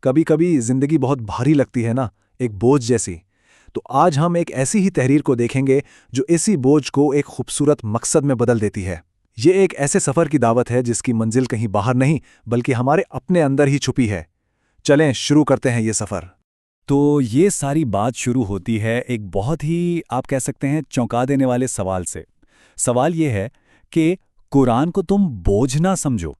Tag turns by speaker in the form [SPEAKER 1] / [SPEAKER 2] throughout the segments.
[SPEAKER 1] کبھی کبھی زندگی بہت بھاری لگتی ہے نا، ایک بوجھ جیسی۔ تو آج ہم ایک ایسی ہی تحریر کو دیکھیں گے جو اسی بوجھ کو ایک خوبصورت مقصد میں بدل دیتی ہے۔ یہ ایک ایسے سفر کی دعوت ہے جس کی منزل کہیں باہر نہیں بلکہ ہمارے اپنے اندر ہی چھپی ہے۔ چلیں شروع کرتے ہیں یہ سفر۔
[SPEAKER 2] تو یہ ساری بات شروع ہوتی ہے ایک بہت ہی آپ کہہ سکتے ہیں چونکا دینے والے سوال سے۔ سوال یہ ہے کہ قرآن کو تم بوجھ نہ سمجھو۔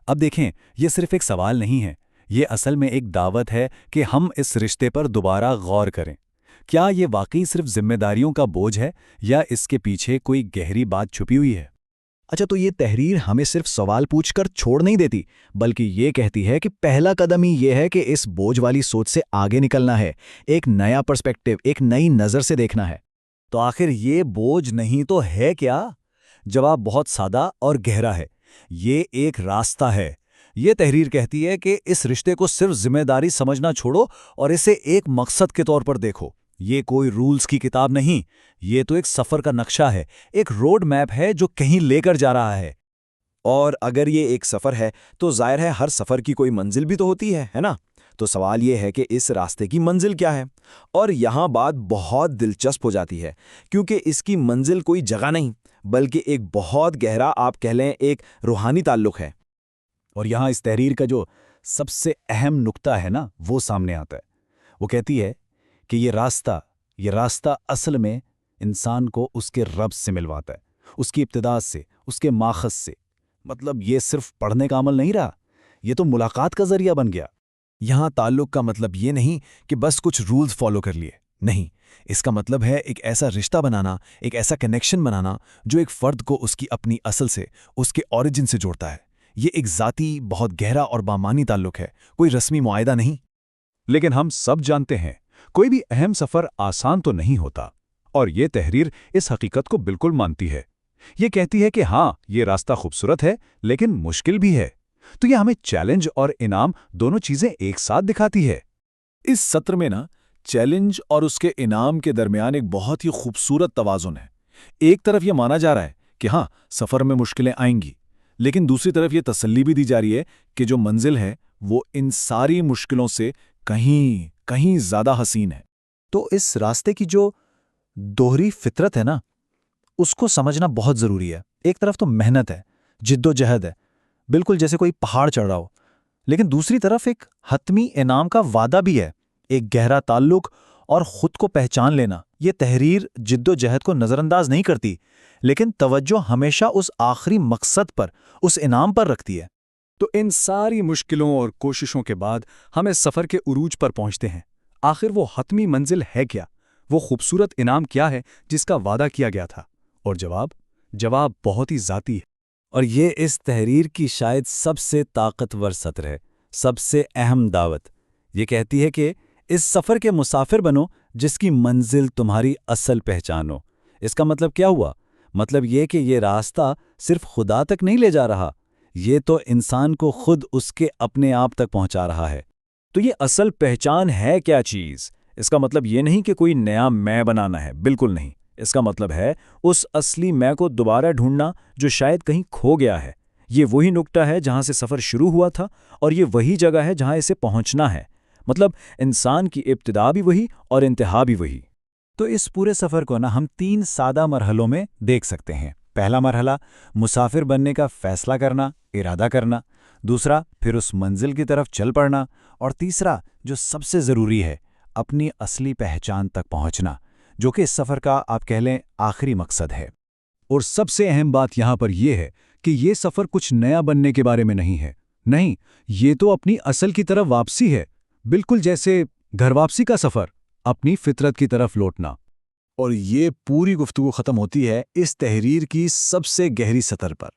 [SPEAKER 2] اب دیکھیں، یہ صرف ایک سوال نہیں ہے، یہ اصل میں ایک دعوت ہے کہ ہم اس رشتے پر دوبارہ غور کریں۔ کیا یہ واقعی صرف ذمہ داریوں کا بوجھ ہے یا اس کے پیچھے کوئی گہری بات چھپی ہوئی ہے؟
[SPEAKER 3] اچھا، تو یہ تحریر ہمیں صرف سوال پوچھ کر چھوڑ نہیں دیتی، بلکہ یہ کہتی ہے کہ پہلا قدم ہی یہ ہے کہ اس بوجھ والی سوچ سے آگے نکلنا ہے، ایک نیا پرسپیکٹو، ایک نئی نظر سے دیکھنا ہے۔
[SPEAKER 2] تو آخر یہ بوجھ نہیں تو ہے کیا؟ جواب بہت سادہ اور گہرا ہے۔ یہ ایک راستہ ہے۔ یہ تحریر کہتی ہے کہ اس رشتے کو صرف ذمہ داری سمجھنا چھوڑو اور اسے ایک مقصد کے طور پر دیکھو۔ یہ کوئی رولز کی کتاب نہیں، یہ تو ایک سفر کا نقشہ ہے، ایک روڈ میپ ہے جو کہیں لے کر جا رہا ہے۔
[SPEAKER 4] اور اگر یہ ایک سفر ہے تو ظاہر ہے ہر سفر کی کوئی منزل بھی تو ہوتی ہے نا؟ تو سوال یہ ہے کہ اس راستے کی منزل کیا ہے؟ اور یہاں بات بہت دلچسپ ہو جاتی ہے، کیونکہ اس کی منزل کوئی جگہ نہیں بلکہ ایک بہت گہرا، آپ کہہ لیں، ایک روحانی تعلق ہے۔
[SPEAKER 2] اور یہاں اس تحریر کا جو سب سے اہم نقطہ ہے نا، وہ سامنے آتا ہے۔ وہ کہتی ہے کہ یہ راستہ اصل میں انسان کو اس کے رب سے ملواتا ہے، اس کی ابتدا سے، اس کے ماخذ سے۔ مطلب یہ صرف پڑھنے کا عمل نہیں رہا، یہ تو ملاقات کا ذریعہ بن گیا۔
[SPEAKER 3] یہاں تعلق کا مطلب یہ نہیں کہ بس کچھ رولز فالو کر لیے، نہیں، اس کا مطلب ہے ایک ایسا رشتہ بنانا، ایک ایسا کنیکشن بنانا جو ایک فرد کو اس کی اپنی اصل سے، اس کے اوریجن سے جوڑتا ہے۔ یہ ایک ذاتی، بہت گہرا اور بامانی تعلق ہے، کوئی رسمی معاہدہ نہیں۔
[SPEAKER 1] لیکن ہم سب جانتے ہیں کوئی بھی اہم سفر آسان تو نہیں ہوتا، اور یہ تحریر اس حقیقت کو بالکل مانتی ہے۔ یہ کہتی ہے کہ ہاں، یہ راستہ خوبصورت ہے لیکن مشکل بھی ہے۔ تو یہ ہمیں چیلنج اور انعام دونوں چیزیں ایک ساتھ دکھاتی ہے۔
[SPEAKER 3] اس سطر میں نا، چیلنج اور اس کے انعام کے درمیان ایک بہت ہی خوبصورت توازن ہے۔ ایک طرف یہ مانا جا رہا ہے کہ ہاں، سفر میں مشکلیں آئیں گی، لیکن دوسری طرف یہ تسلی بھی دی جا رہی ہے کہ جو منزل ہے وہ ان ساری مشکلوں سے کہیں زیادہ حسین ہے۔ تو اس راستے کی جو دوہری فطرت ہے نا، اس کو سمجھنا بہت ضروری ہے۔ ایک طرف تو محنت ہے، جد و جہد ہے، بالکل جیسے کوئی پہاڑ چڑھ رہا ہو، لیکن دوسری طرف ایک حتمی انعام کا وعدہ بھی ہے، ایک گہرا تعلق اور خود کو پہچان لینا۔ یہ تحریر جد و جہد کو نظر انداز نہیں کرتی، لیکن توجہ ہمیشہ اس آخری مقصد پر، اس انعام پر رکھتی ہے۔
[SPEAKER 2] تو ان ساری مشکلوں اور کوششوں کے بعد ہم اس سفر کے عروج پر پہنچتے ہیں۔ آخر وہ حتمی منزل ہے کیا؟ وہ خوبصورت انعام کیا ہے جس کا وعدہ کیا گیا تھا؟ اور جواب بہت ہی ذاتی ہے۔
[SPEAKER 5] اور یہ اس تحریر کی شاید سب سے طاقتور سطر ہے، سب سے اہم دعوت۔ یہ کہتی ہے کہ اس سفر کے مسافر بنو جس کی منزل تمہاری اصل پہچان ہو۔ اس کا مطلب کیا ہوا؟ مطلب یہ کہ یہ راستہ صرف خدا تک نہیں لے جا رہا، یہ تو انسان کو خود اس کے اپنے آپ تک پہنچا رہا ہے۔
[SPEAKER 3] تو یہ اصل پہچان ہے کیا چیز؟ اس کا مطلب یہ نہیں کہ کوئی نیا میں بنانا ہے، بالکل نہیں۔ اس کا مطلب ہے اس اصلی میں کو دوبارہ ڈھونڈنا جو شاید کہیں کھو گیا ہے۔ یہ وہی نقطہ ہے جہاں سے سفر شروع ہوا تھا، اور یہ وہی جگہ ہے جہاں اسے پہنچنا ہے۔ مطلب انسان کی ابتدا بھی وہی اور انتہا بھی وہی۔
[SPEAKER 2] تو اس پورے سفر کو نا ہم 3 سادہ مرحلوں میں دیکھ سکتے ہیں۔ پہلا مرحلہ، مسافر بننے کا فیصلہ کرنا، ارادہ کرنا۔ دوسرا، پھر اس منزل کی طرف چل پڑنا۔ اور تیسرا، جو سب سے ضروری ہے، اپنی اصلی پہچان تک پہنچنا، جو کہ اس سفر کا آپ کہہ لیں آخری مقصد ہے۔
[SPEAKER 1] اور سب سے اہم بات یہاں پر یہ ہے کہ یہ سفر کچھ نیا بننے کے بارے میں نہیں ہے۔ نہیں، یہ تو اپنی اصل کی طرف واپسی ہے، بالکل جیسے گھر واپسی کا سفر، اپنی فطرت کی طرف لوٹنا۔
[SPEAKER 3] اور یہ پوری گفتگو ختم ہوتی ہے اس تحریر کی سب سے گہری سطر پر،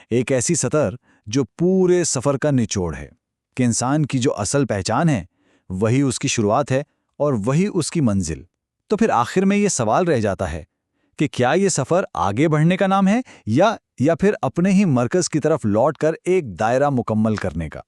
[SPEAKER 3] ایک ایسی سطر جو پورے سفر کا نچوڑ ہے، کہ انسان کی جو اصل پہچان ہے وہی اس کی شروعات ہے اور وہی اس کی منزل۔ تو پھر آخر میں یہ سوال رہ جاتا ہے کہ کیا یہ سفر آگے بڑھنے کا نام ہے یا پھر اپنے ہی مرکز کی طرف لوٹ کر ایک دائرہ مکمل کرنے کا؟